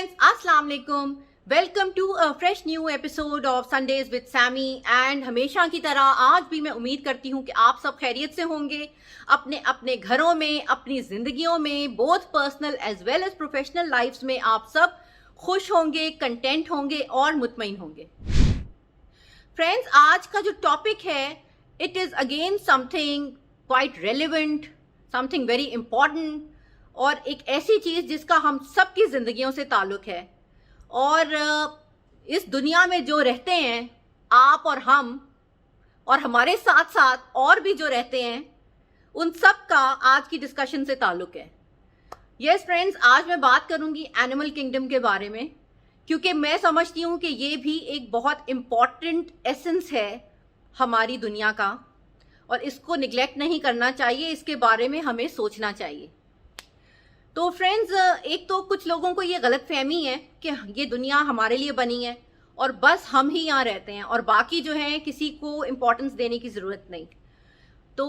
friends, Assalamu alaikum. Welcome to a fresh new episode of Sundays with Sammy. And हमेशा की तरह आज भी मैं उम्मीद करती हूँ कि आप सब खैरियत से होंगे, अपने अपने घरों में, अपनी जिंदगियों में, both personal as well as professional lives में आप सब खुश होंगे, कंटेंट होंगे और मुतमईन होंगे. फ्रेंड्स, आज का जो टॉपिक है, it is again something quite relevant, something very important और एक ऐसी चीज़ जिसका हम सबकी ज़िंदगियों से ताल्लुक़ है. और इस दुनिया में जो रहते हैं, आप और हम और हमारे साथ साथ और भी जो रहते हैं, उन सब का आज की डिस्कशन से ताल्लुक़ है. यस फ्रेंड्स, आज मैं बात करूंगी एनिमल किंगडम के बारे में, क्योंकि मैं समझती हूँ कि ये भी एक बहुत इम्पॉर्टेंट एसेंस है हमारी दुनिया का और इसको निगलेक्ट नहीं करना चाहिए, इसके बारे में हमें सोचना चाहिए. तो फ्रेंड्स, एक तो कुछ लोगों को ये गलतफहमी है कि ये दुनिया हमारे लिए बनी है और बस हम ही यहाँ रहते हैं और बाकी जो है किसी को इम्पोर्टेंस देने की ज़रूरत नहीं. तो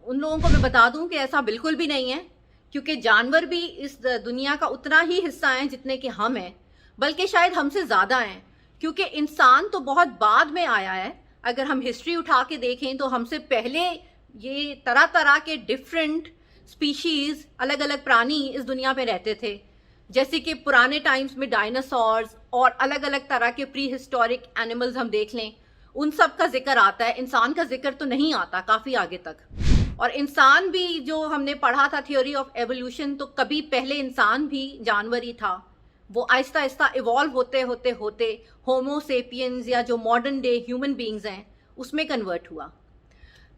उन लोगों को मैं बता दूं कि ऐसा बिल्कुल भी नहीं है, क्योंकि जानवर भी इस दुनिया का उतना ही हिस्सा हैं जितने कि हम हैं, बल्कि शायद हमसे ज़्यादा हैं, क्योंकि इंसान तो बहुत बाद में आया है. अगर हम हिस्ट्री उठा के देखें तो हमसे पहले ये तरह तरह के डिफरेंट स्पीशीज़, अलग अलग प्राणी इस दुनिया पे रहते थे. जैसे कि पुराने टाइम्स में डायनासोर्स और अलग अलग तरह के प्री हिस्टोरिक एनिमल्स हम देख लें, उन सब का जिक्र आता है. इंसान का जिक्र तो नहीं आता काफ़ी आगे तक. और इंसान भी जो हमने पढ़ा था थियोरी ऑफ एवोल्यूशन, तो कभी पहले इंसान भी जानवर ही था. वो आहिस्ता आहिस्ता इवॉल्व होते होते होते होमो सेपियंस या जो मॉडर्न डे ह्यूमन बींग्स हैं उसमें कन्वर्ट हुआ.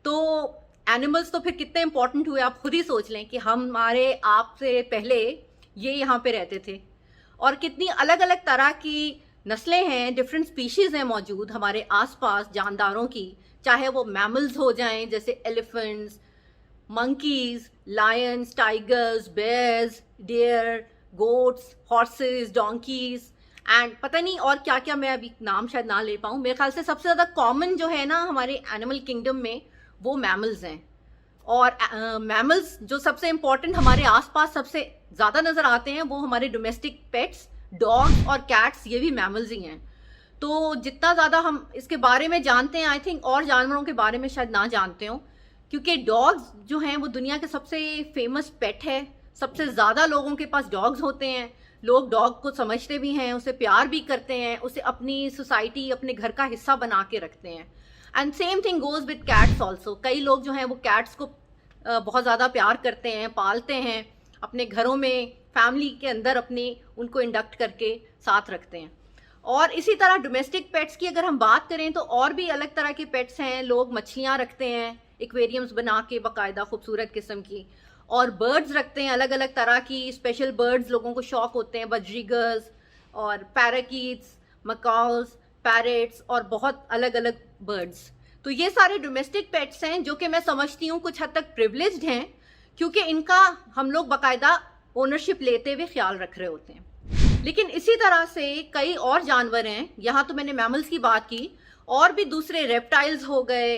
तो एनिमल्स तो फिर कितने इंपॉर्टेंट हुए आप खुद ही सोच लें कि हमारे आप से पहले ये यहाँ पे रहते थे और कितनी अलग अलग तरह की नस्लें हैं, डिफरेंट स्पीशीज़ हैं मौजूद हमारे आसपास जानदारों की, चाहे वो मैमल्स हो जाएं जैसे elephants, monkeys, lions, tigers, bears, deer, goats, horses, donkeys and पता नहीं और क्या क्या, मैं अभी नाम शायद ना ले पाऊँ. मेरे ख्याल से सबसे ज़्यादा कॉमन जो है ना हमारे एनिमल किंगडम में, वो मैमल्स हैं. और मैमल्स जो सबसे इम्पॉर्टेंट हमारे आसपास सबसे ज़्यादा नज़र आते हैं वो हमारे डोमेस्टिक पेट्स, डॉग्स और कैट्स, ये भी मैमल्स ही हैं. तो जितना ज़्यादा हम इसके बारे में जानते हैं, आई थिंक और जानवरों के बारे में शायद ना जानते हो, क्योंकि डॉग्स जो हैं वो दुनिया के सबसे फेमस पेट है. सबसे ज़्यादा लोगों के पास डॉग्स होते हैं. लोग डॉग को समझते भी हैं, उसे प्यार भी करते हैं, उसे अपनी सोसाइटी, अपने घर का हिस्सा बना के रखते हैं. And same thing goes with cats also. कई लोग जो हैं वो कैट्स को बहुत ज़्यादा प्यार करते हैं, पालते हैं, अपने घरों में फैमिली के अंदर अपने उनको इंडक्ट करके साथ रखते हैं. और इसी तरह डोमेस्टिक पेट्स की अगर हम बात करें तो और भी अलग तरह के पेट्स हैं. लोग मछलियाँ रखते हैं एक्वेरियम्स बना के बाकायदा खूबसूरत किस्म की, और बर्ड्स रखते हैं अलग अलग तरह की स्पेशल बर्ड्स. लोगों को शौक होते हैं बजरीगर्स और पैराकीट्स, मकाउस, पैरेट्स और बहुत अलग अलग बर्ड्स. तो ये सारे डोमेस्टिक पेट्स हैं जो कि मैं समझती हूँ कुछ हद तक प्रिविलेज्ड हैं, क्योंकि इनका हम लोग बाकायदा ओनरशिप लेते हुए ख्याल रख रहे होते हैं. लेकिन इसी तरह से कई और जानवर हैं. यहाँ तो मैंने मैमल्स की बात की, और भी दूसरे रेप्टाइल्स हो गए,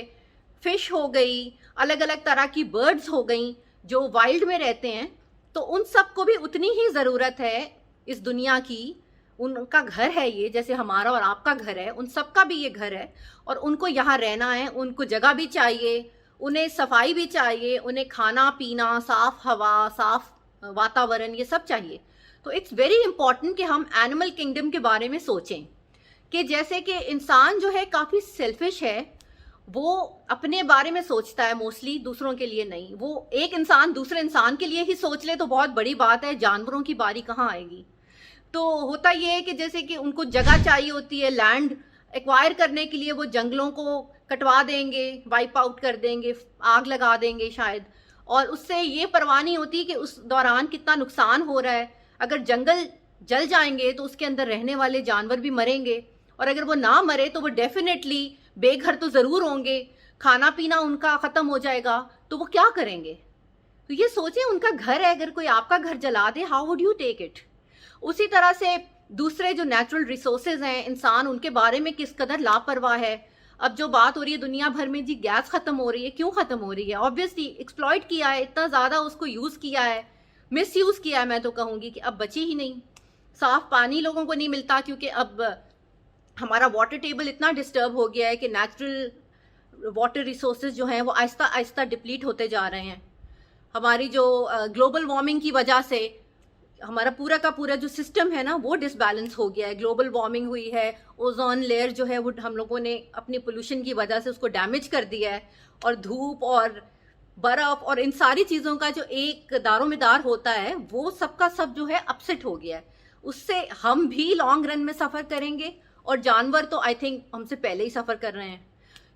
फिश हो गई, अलग अलग तरह की बर्ड्स हो गई जो वाइल्ड में रहते हैं. तो उन सब को भी उतनी ही ज़रूरत है इस दुनिया की. उनका घर है ये, जैसे हमारा और आपका घर है, उन सब का भी ये घर है और उनको यहाँ रहना है. उनको जगह भी चाहिए, उन्हें सफाई भी चाहिए, उन्हें खाना पीना, साफ हवा, साफ वातावरण, ये सब चाहिए. तो इट्स वेरी इंपॉर्टेंट कि हम एनिमल किंगडम के बारे में सोचें कि जैसे कि इंसान जो है काफ़ी सेल्फिश है, वो अपने बारे में सोचता है मोस्टली, दूसरों के लिए नहीं. वो एक इंसान दूसरे इंसान के लिए ही सोच ले तो बहुत बड़ी बात है, जानवरों की बारी कहाँ आएगी. तो होता ये है कि जैसे कि उनको जगह चाहिए होती है लैंड एक्वायर करने के लिए, वो जंगलों को कटवा देंगे, वाइप आउट कर देंगे, आग लगा देंगे शायद, और उससे ये परवाह नहीं होती कि उस दौरान कितना नुकसान हो रहा है. अगर जंगल जल जाएंगे तो उसके अंदर रहने वाले जानवर भी मरेंगे, और अगर वो ना मरे तो वो डेफिनेटली बेघर तो ज़रूर होंगे, खाना पीना उनका ख़त्म हो जाएगा, तो वो क्या करेंगे. तो ये सोचें, उनका घर है, अगर कोई आपका घर जला दे, how would you take it. उसी तरह से दूसरे जो नेचुरल रिसोर्सेज हैं, इंसान उनके बारे में किस कदर लापरवाह है. अब जो बात हो रही है दुनिया भर में, जी गैस ख़त्म हो रही है, क्यों ख़त्म हो रही है? ऑब्वियसली एक्सप्लॉइट किया है, इतना ज़्यादा उसको यूज़ किया है, मिस यूज़ किया है. मैं तो कहूँगी कि अब बची ही नहीं. साफ पानी लोगों को नहीं मिलता क्योंकि अब हमारा वाटर टेबल इतना डिस्टर्ब हो गया है कि नेचुरल वाटर रिसोर्सेज जो हैं वो आहिस्ता आहिस्ता डिप्लीट होते जा रहे हैं। हमारी जो ग्लोबल वार्मिंग की वजह से हमारा पूरा का पूरा जो सिस्टम है ना वो डिसबैलेंस हो गया है। ग्लोबल वार्मिंग हुई है, ओजोन लेयर जो है वो हम लोगों ने अपनी पोल्यूशन की वजह से उसको डैमेज कर दिया है, और धूप और बर्फ और इन सारी चीज़ों का जो एक दारोमदार होता है वो सबका सब जो है अपसेट हो गया है। उससे हम भी लॉन्ग रन में सफ़र करेंगे, और जानवर तो आई थिंक हमसे पहले ही सफ़र कर रहे हैं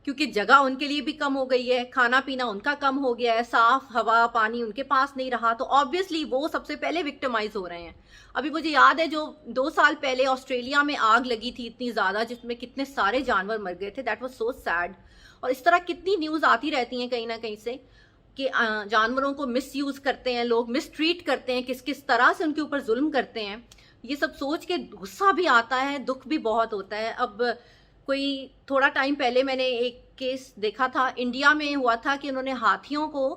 क्योंकि जगह उनके लिए भी कम हो गई है, खाना पीना उनका कम हो गया है, साफ हवा पानी उनके पास नहीं रहा, तो ऑब्वियसली वो सबसे पहले विक्टिमाइज हो रहे हैं। अभी मुझे याद है जो 2 साल पहले ऑस्ट्रेलिया में आग लगी थी इतनी ज़्यादा, जिसमें कितने सारे जानवर मर गए थे, दैट वाज सो सैड। और इस तरह कितनी न्यूज़ आती रहती हैं कहीं ना कहीं से कि जानवरों को मिसयूज़ करते हैं लोग, मिसट्रीट करते हैं, किस किस तरह से उनके ऊपर जुल्म करते हैं। ये सब सोच के गुस्सा भी आता है, दुख भी बहुत होता है। अब कोई थोड़ा टाइम पहले मैंने एक केस देखा था, इंडिया में हुआ था कि उन्होंने हाथियों को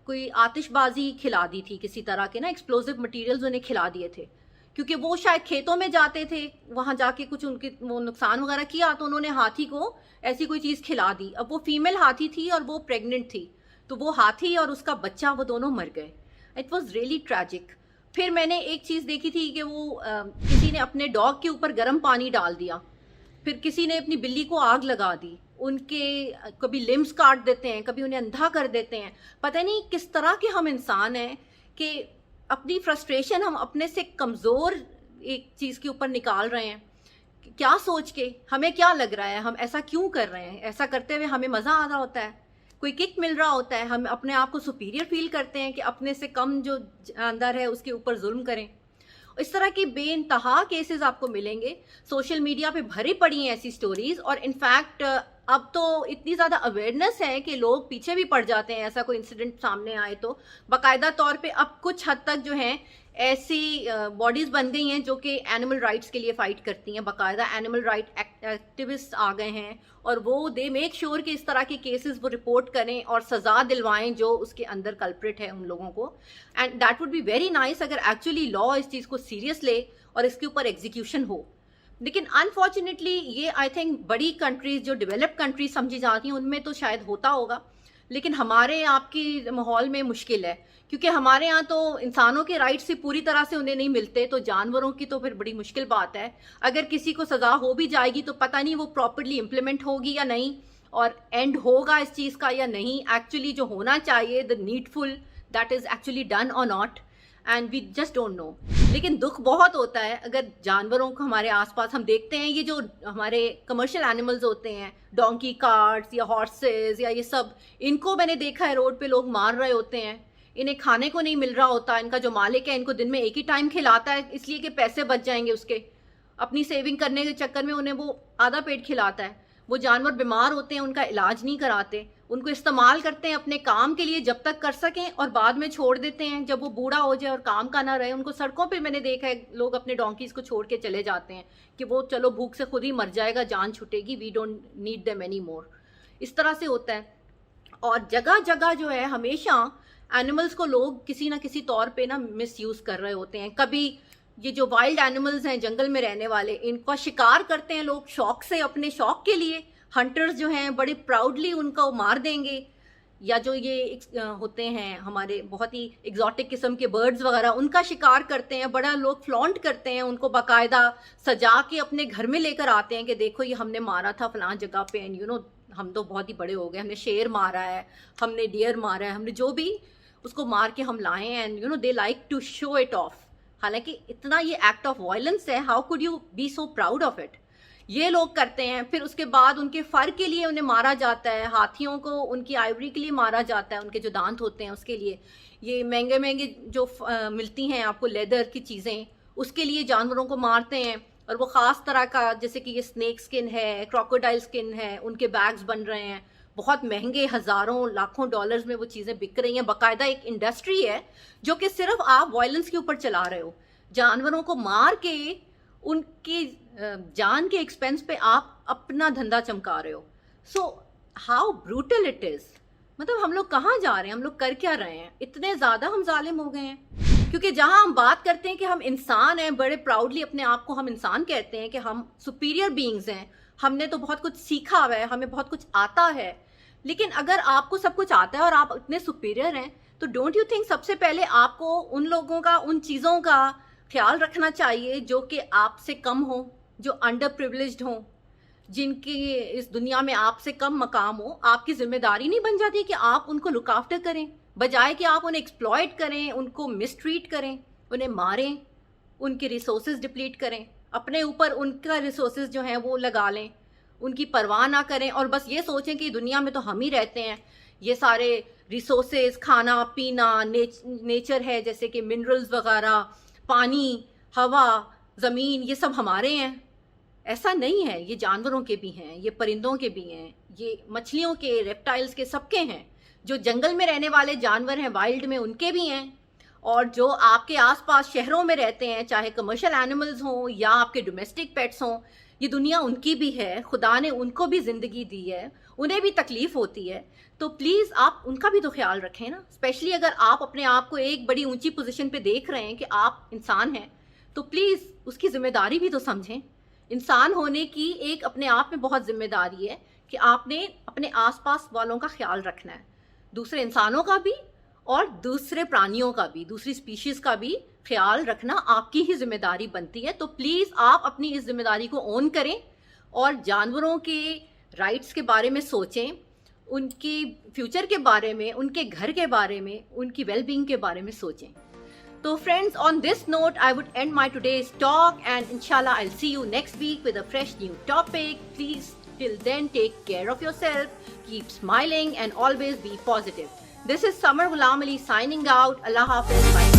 कोई आतिशबाजी खिला दी थी, किसी तरह के ना एक्सप्लोजिव मटेरियल्स उन्हें खिला दिए थे क्योंकि वो शायद खेतों में जाते थे, वहां जाके कुछ उनके वो नुकसान वगैरह किया, तो उन्होंने हाथी को ऐसी कोई चीज़ खिला दी। अब वो फीमेल हाथी थी और वो प्रेग्नेंट थी, तो वो हाथी और उसका बच्चा वो दोनों मर गए। It was really tragic. फिर मैंने एक चीज़ देखी थी कि वो किसी ने अपने डॉग के ऊपर गर्म पानी डाल दिया, फिर किसी ने अपनी बिल्ली को आग लगा दी, उनके कभी लिम्स काट देते हैं, कभी उन्हें अंधा कर देते हैं। पता नहीं किस तरह के हम इंसान हैं कि अपनी फ्रस्ट्रेशन हम अपने से कमज़ोर एक चीज़ के ऊपर निकाल रहे हैं। क्या सोच के, हमें क्या लग रहा है हम ऐसा क्यों कर रहे हैं, ऐसा करते हुए हमें मज़ा आ रहा होता है, कोई किक मिल रहा होता है, हम अपने आप को सुपीरियर फील करते हैं कि अपने से कम जो अंदर है उसके ऊपर जुल्म करें। इस तरह की बेइंतहा केसेस आपको मिलेंगे, सोशल मीडिया पे भरी पड़ी हैं ऐसी स्टोरीज। और इनफैक्ट अब तो इतनी ज़्यादा अवेयरनेस है कि लोग पीछे भी पड़ जाते हैं, ऐसा कोई इंसिडेंट सामने आए तो बाकायदा तौर पे अब कुछ हद तक जो है ऐसी बॉडीज़ बन गई हैं जो कि एनिमल राइट्स के लिए फ़ाइट करती हैं, बाकायदा एनिमल राइट एक्टिविस्ट आ गए हैं, और वो दे मेक श्योर कि इस तरह के केसेस वो रिपोर्ट करें और सज़ा दिलवाएं जो उसके अंदर कल्प्रिट है उन लोगों को। And that would be very nice अगर एक्चुअली लॉ इस चीज़ को सीरियस ले और इसके ऊपर एग्जीक्यूशन हो। लेकिन अनफॉर्चुनेटली ये आई थिंक बड़ी कंट्रीज जो डेवलप्ड कंट्रीज समझी जाती हैं उनमें तो शायद होता होगा, लेकिन हमारे आपकी माहौल में मुश्किल है क्योंकि हमारे यहाँ तो इंसानों के राइट्स से पूरी तरह से उन्हें नहीं मिलते, तो जानवरों की तो फिर बड़ी मुश्किल बात है। अगर किसी को सज़ा हो भी जाएगी तो पता नहीं वो प्रॉपरली इम्प्लीमेंट होगी या नहीं, और एंड होगा इस चीज़ का या नहीं, एक्चुअली जो होना चाहिए the needful that is actually done और not, and we just don't know. लेकिन दुख बहुत होता है अगर जानवरों को हमारे आसपास हम देखते हैं, ये जो हमारे कमर्शियल एनिमल्स होते हैं, डोंकी कार्ट्स या हॉर्सेस या ये सब, इनको मैंने देखा है रोड पे लोग मार रहे होते हैं, इन्हें खाने को नहीं मिल रहा होता, इनका जो मालिक है इनको दिन में एक ही टाइम खिलाता है इसलिए कि पैसे बच जाएंगे उसके, अपनी सेविंग करने के चक्कर में उन्हें वो आधा पेट खिलाता है। वो जानवर बीमार होते हैं, उनका इलाज नहीं कराते, उनको इस्तेमाल करते हैं अपने काम के लिए जब तक कर सकें, और बाद में छोड़ देते हैं जब वो बूढ़ा हो जाए और काम का ना रहे। उनको सड़कों पे मैंने देखा है लोग अपने डोंकीज को छोड़ के चले जाते हैं कि वो चलो भूख से खुद ही मर जाएगा, जान छूटेगी, we don't need them any more. इस तरह से होता है। और जगह जगह जो है हमेशा एनिमल्स को लोग किसी ना किसी तौर पे ना मिसयूज़ कर रहे होते हैं। कभी ये जो वाइल्ड एनिमल्स हैं जंगल में रहने वाले, इनका शिकार करते हैं लोग शौक से, अपने शौक के लिए। हंटर्स जो हैं बड़े प्राउडली उनको मार देंगे, या जो ये होते हैं हमारे बहुत ही एग्जॉटिक किस्म के बर्ड्स वगैरह, उनका शिकार करते हैं, बड़ा लोग फ्लॉन्ट करते हैं उनको, बाकायदा सजा के अपने घर में लेकर आते हैं कि देखो ये हमने मारा था फलां जगह पे, एंड यू नो हम तो बहुत ही बड़े हो गए, हमने शेर मारा है, हमने डियर मारा है, हमने जो भी उसको मार के हम लाए हैं, and you know they like to show it off. हालांकि इतना ये एक्ट ऑफ वायलेंस है, how could you be so proud of it. ये लोग करते हैं। फिर उसके बाद उनके फर के लिए उन्हें मारा जाता है, हाथियों को उनकी आइवरी के लिए मारा जाता है, उनके जो दांत होते हैं उसके लिए। ये महंगे महंगे जो मिलती हैं आपको लेदर की चीज़ें, उसके लिए जानवरों को मारते हैं। और वो ख़ास तरह का, जैसे कि ये स्नेक स्किन है, क्रोकोडाइल स्किन है, उनके बैग्स बन रहे हैं, बहुत महंगे, हज़ारों लाखों डॉलर्स में वो चीज़ें बिक रही हैं। बाकायदा एक इंडस्ट्री है जो कि सिर्फ आप वायलेंस के ऊपर चला रहे हो। जानवरों को मार के उनकी जान के एक्सपेंस पे आप अपना धंधा चमका रहे हो। So how brutal it is. मतलब हम लोग कहाँ जा रहे हैं, हम लोग कर क्या रहे हैं, इतने ज़्यादा हम जालिम हो गए हैं। کیونکہ جہاں ہم بات کرتے ہیں کہ ہم انسان ہیں, بڑے پراؤڈلی اپنے آپ کو ہم انسان کہتے ہیں کہ ہم سپیریئر بینگز ہیں, ہم نے تو بہت کچھ سیکھا ہوا ہے, ہمیں بہت کچھ آتا ہے. لیکن اگر آپ کو سب کچھ آتا ہے اور آپ اتنے سپیریئر ہیں تو ڈونٹ یو تھنک سب سے پہلے آپ کو ان لوگوں کا, ان چیزوں کا خیال رکھنا چاہیے جو کہ آپ سے کم ہوں, جو انڈر پریولیجڈ ہوں, جن کی اس دنیا میں آپ سے کم مقام ہو. آپ کی ذمہ داری نہیں بن جاتی کہ آپ ان کو لک آفٹر کریں, بجائے کہ آپ انہیں ایکسپلائٹ کریں, ان کو مس ٹریٹ کریں, انہیں ماریں, ان کے ریسورسز ڈپلیٹ کریں, اپنے اوپر ان کا ریسورسز جو ہیں وہ لگا لیں, ان کی پرواہ نہ کریں اور بس یہ سوچیں کہ دنیا میں تو ہم ہی رہتے ہیں, یہ سارے ریسورسز, کھانا پینا, نیچر ہے جیسے کہ منرلز وغیرہ, پانی, ہوا, زمین, یہ سب ہمارے ہیں. ایسا نہیں ہے, یہ جانوروں کے بھی ہیں, یہ پرندوں کے بھی ہیں, یہ مچھلیوں کے, ریپٹائلز کے, سب کے ہیں. جو جنگل میں رہنے والے جانور ہیں وائلڈ میں, ان کے بھی ہیں. اور جو آپ کے آس پاس شہروں میں رہتے ہیں, چاہے کمرشل اینیملز ہوں یا آپ کے ڈومیسٹک پیٹس ہوں, یہ دنیا ان کی بھی ہے, خدا نے ان کو بھی زندگی دی ہے, انہیں بھی تکلیف ہوتی ہے. تو پلیز آپ ان کا بھی تو خیال رکھیں نا. اسپیشلی اگر آپ اپنے آپ کو ایک بڑی اونچی پوزیشن پہ دیکھ رہے ہیں کہ آپ انسان ہیں, تو پلیز اس کی ذمہ داری بھی تو سمجھیں. انسان ہونے کی ایک اپنے آپ میں بہت ذمہ داری ہے کہ آپ نے اپنے آس پاس والوں کا خیال رکھنا ہے, دوسرے انسانوں کا بھی اور دوسرے پرانیوں کا بھی, دوسری اسپیشیز کا بھی خیال رکھنا آپ کی ہی ذمہ داری بنتی ہے. تو پلیز آپ اپنی اس ذمہ داری کو اون کریں اور جانوروں کے رائٹس کے بارے میں سوچیں, ان کی فیوچر کے بارے میں, ان کے گھر کے بارے میں, ان کی ویل بینگ کے بارے میں سوچیں. So friends, on this note, I would end my today's talk, and inshallah I'll see you next week with a fresh new topic. Please, till then, take care of yourself, keep smiling and always be positive. This is Samar Ghulam Ali signing out. Allah Hafiz. Bye.